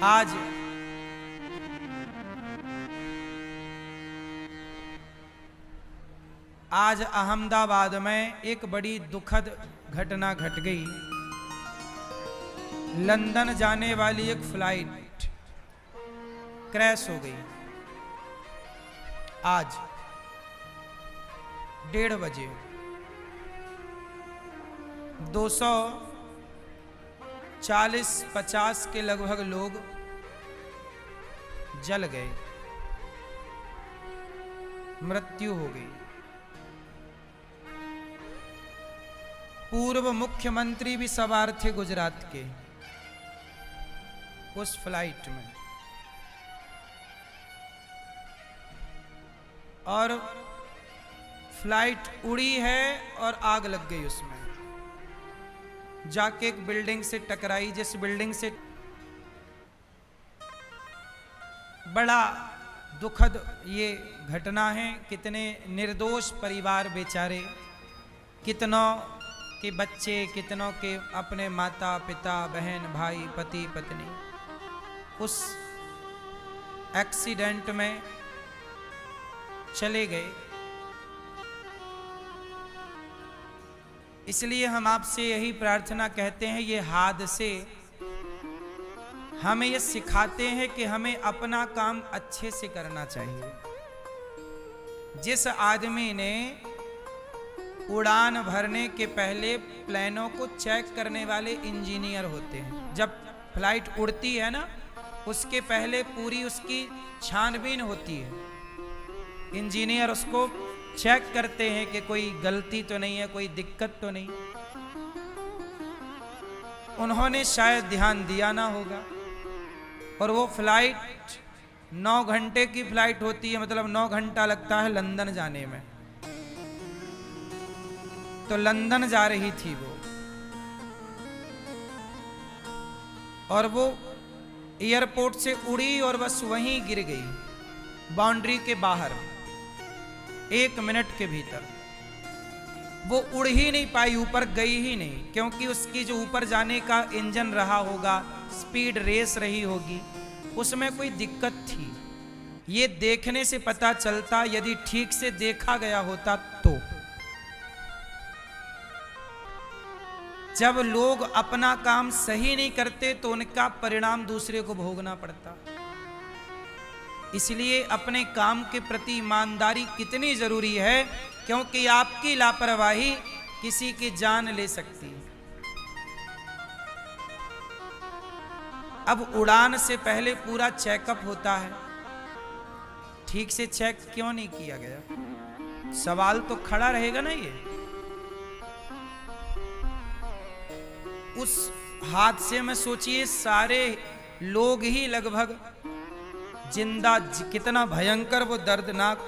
आज अहमदाबाद में एक बड़ी दुखद घटना घट गई। लंदन जाने वाली एक फ्लाइट क्रैश हो गई। आज 1:30 बजे 240-50 के लगभग लोग जल गए, मृत्यु हो गई। पूर्व मुख्यमंत्री भी सवार थे गुजरात के उस फ्लाइट में, और फ्लाइट उड़ी है और आग लग गई उसमें, जाके एक बिल्डिंग से टकराई, जिस बिल्डिंग से बड़ा दुखद ये घटना है। कितने निर्दोष परिवार बेचारे, कितनों के बच्चे, कितनों के अपने माता पिता बहन भाई पति पत्नी उस एक्सीडेंट में चले गए। इसलिए हम आपसे यही प्रार्थना कहते हैं, ये हादसे हमें ये सिखाते हैं कि हमें अपना काम अच्छे से करना चाहिए। जिस आदमी ने उड़ान भरने के पहले प्लेनों को चेक करने वाले इंजीनियर होते हैं, जब फ्लाइट उड़ती है ना उसके पहले पूरी उसकी छानबीन होती है। इंजीनियर उसको चेक करते हैं कि कोई गलती तो नहीं है, कोई दिक्कत तो नहीं। उन्होंने शायद ध्यान दिया ना होगा, और वो फ्लाइट 9 घंटे की फ्लाइट होती है, मतलब 9 घंटा लगता है लंदन जाने में। तो लंदन जा रही थी वो, और वो एयरपोर्ट से उड़ी और बस वहीं गिर गई बाउंड्री के बाहर। 1 मिनट के भीतर वो उड़ ही नहीं पाई, ऊपर गई ही नहीं, क्योंकि उसकी जो ऊपर जाने का इंजन रहा होगा, स्पीड रेस रही होगी, उसमें कोई दिक्कत थी। ये देखने से पता चलता, यदि ठीक से देखा गया होता तो। जब लोग अपना काम सही नहीं करते तो उनका परिणाम दूसरे को भोगना पड़ता। इसलिए अपने काम के प्रति ईमानदारी कितनी जरूरी है, क्योंकि आपकी लापरवाही किसी की जान ले सकती है। अब उड़ान से पहले पूरा चेकअप होता है, ठीक से चेक क्यों नहीं किया गया? सवाल तो खड़ा रहेगा ना। ये उस हादसे में सोचिए, सारे लोग ही लगभग जिंदा, कितना भयंकर वो दर्दनाक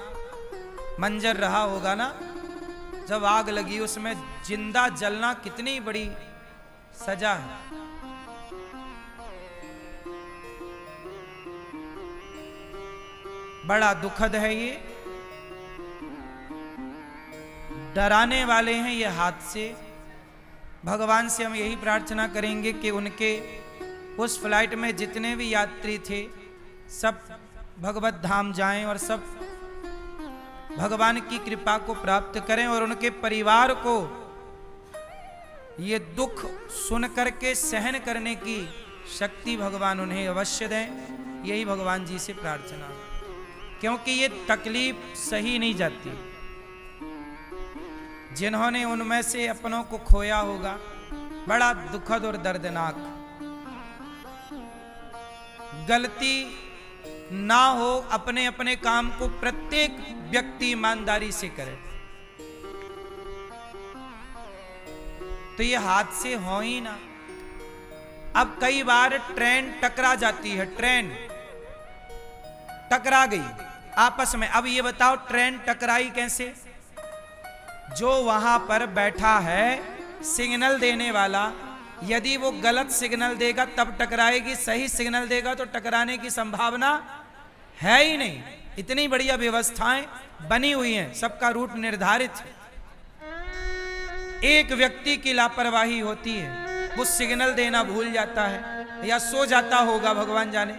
मंजर रहा होगा ना, जब आग लगी उसमें जिंदा जलना कितनी बड़ी सजा है। बड़ा दुखद है ये, डराने वाले हैं ये हादसे। भगवान से हम यही प्रार्थना करेंगे कि उनके उस फ्लाइट में जितने भी यात्री थे सब भगवत धाम जाएं और सब भगवान की कृपा को प्राप्त करें, और उनके परिवार को ये दुख सुन करके सहन करने की शक्ति भगवान उन्हें अवश्य दें। यही भगवान जी से प्रार्थना, क्योंकि ये तकलीफ सही नहीं जाती। जिन्होंने उनमें से अपनों को खोया होगा, बड़ा दुखद और दर्दनाक। गलती ना हो, अपने अपने काम को प्रत्येक व्यक्ति ईमानदारी से करे, तो ये हादसे हो ही ना। अब कई बार ट्रेन टकरा जाती है, ट्रेन टकरा गई आपस में। अब ये बताओ ट्रेन टकराई कैसे? जो वहां पर बैठा है सिग्नल देने वाला, यदि वो गलत सिग्नल देगा तब टकराएगी, सही सिग्नल देगा तो टकराने की संभावना है ही नहीं। इतनी बढ़िया व्यवस्थाएं बनी हुई हैं, सबका रूट निर्धारित है। एक व्यक्ति की लापरवाही होती है, वो सिग्नल देना भूल जाता है, या सो जाता होगा, भगवान जाने।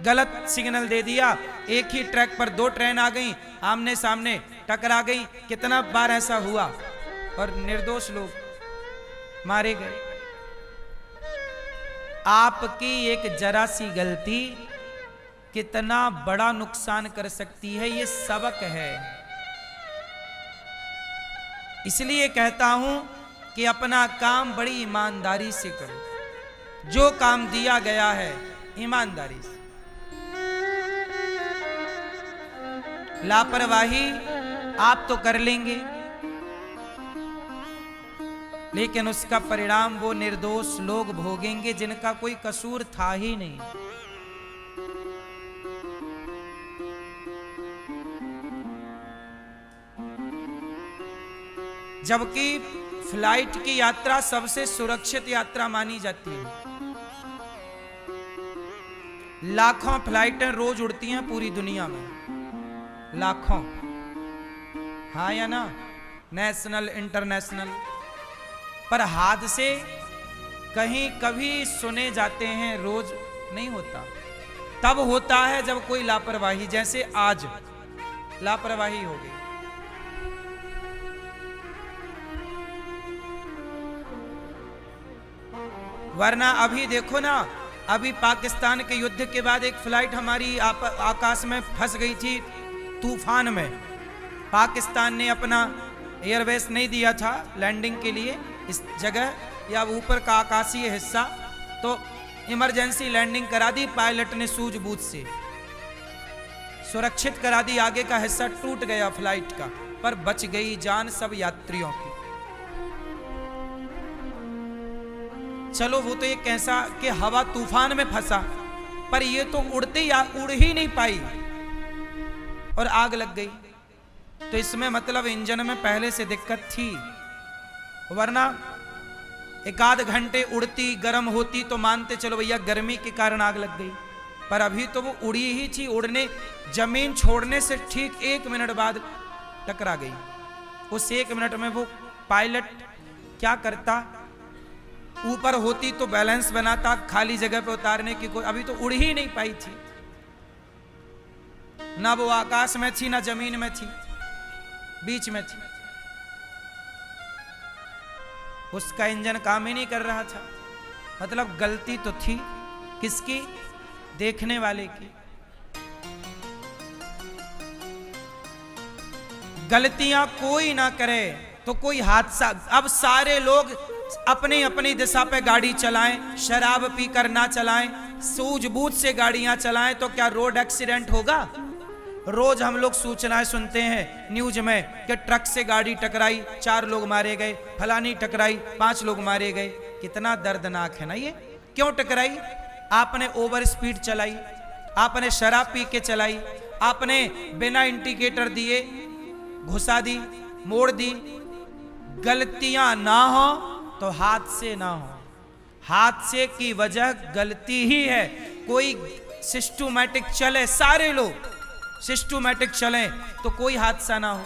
गलत सिग्नल दे दिया, एक ही ट्रैक पर दो ट्रेन आ गई, आमने सामने टकरा गई। कितना बार ऐसा हुआ और निर्दोष लोग मारे गए। आपकी एक जरा सी गलती कितना बड़ा नुकसान कर सकती है, ये सबक है। इसलिए कहता हूं कि अपना काम बड़ी ईमानदारी से करो, जो काम दिया गया है ईमानदारी से। लापरवाही आप तो कर लेंगे, लेकिन उसका परिणाम वो निर्दोष लोग भोगेंगे जिनका कोई कसूर था ही नहीं। जबकि फ्लाइट की यात्रा सबसे सुरक्षित यात्रा मानी जाती है। लाखों फ्लाइटें रोज उड़ती हैं पूरी दुनिया में, लाखों, हाँ या ना, नेशनल इंटरनेशनल। पर हादसे कहीं कभी सुने जाते हैं, रोज नहीं होता। तब होता है जब कोई लापरवाही, जैसे आज लापरवाही हो गई। वरना अभी देखो ना, अभी पाकिस्तान के युद्ध के बाद एक फ्लाइट हमारी आकाश में फंस गई थी तूफान में। पाकिस्तान ने अपना एयरवेस नहीं दिया था लैंडिंग के लिए इस जगह या ऊपर का आकाशीय हिस्सा, तो इमरजेंसी लैंडिंग करा दी पायलट ने, सूझबूझ से सुरक्षित करा दी। आगे का हिस्सा टूट गया फ्लाइट का, पर बच गई जान सब यात्रियों की। चलो वो तो एक ऐसा कि हवा तूफान में फंसा, पर ये तो उड़ते या उड़ ही नहीं पाई और आग लग गई। तो इसमें मतलब इंजन में पहले से दिक्कत थी, वरना एक आध घंटे उड़ती गर्म होती तो मानते चलो भैया गर्मी के कारण आग लग गई। पर अभी तो वो उड़ी ही थी, उड़ने जमीन छोड़ने से ठीक 1 मिनट बाद टकरा गई। उस 1 मिनट में वो पायलट क्या करता, ऊपर होती तो बैलेंस बनाता, खाली जगह पे उतारने की कोई, अभी तो उड़ ही नहीं पाई थी। ना वो आकाश में थी ना जमीन में थी, बीच में थी। उसका इंजन काम ही नहीं कर रहा था। मतलब गलती तो थी किसकी, देखने वाले की। गलतियां कोई ना करे तो कोई हादसा, अब सारे लोग अपनी अपनी दिशा पे गाड़ी चलाएं, शराब पीकर ना चलाएं, सूझबूझ से गाड़ियां चलाएं, तो क्या रोड एक्सीडेंट होगा? रोज हम लोग सूचनाएं सुनते हैं न्यूज में कि ट्रक से गाड़ी टकराई, 4 लोग मारे गए, फलानी टकराई, 5 लोग मारे गए। कितना दर्दनाक है ना ये। क्यों टकराई? आपने ओवर स्पीड चलाई, आपने शराब पी के चलाई, आपने बिना इंडिकेटर दिए घुसा दी, मोड़ दी। गलतियां ना हो तो हादसे ना हो। हादसे की वजह गलती ही है। कोई सिस्टमैटिक चले, सारे लोग सिस्टमैटिक चलें तो कोई हादसा ना हो।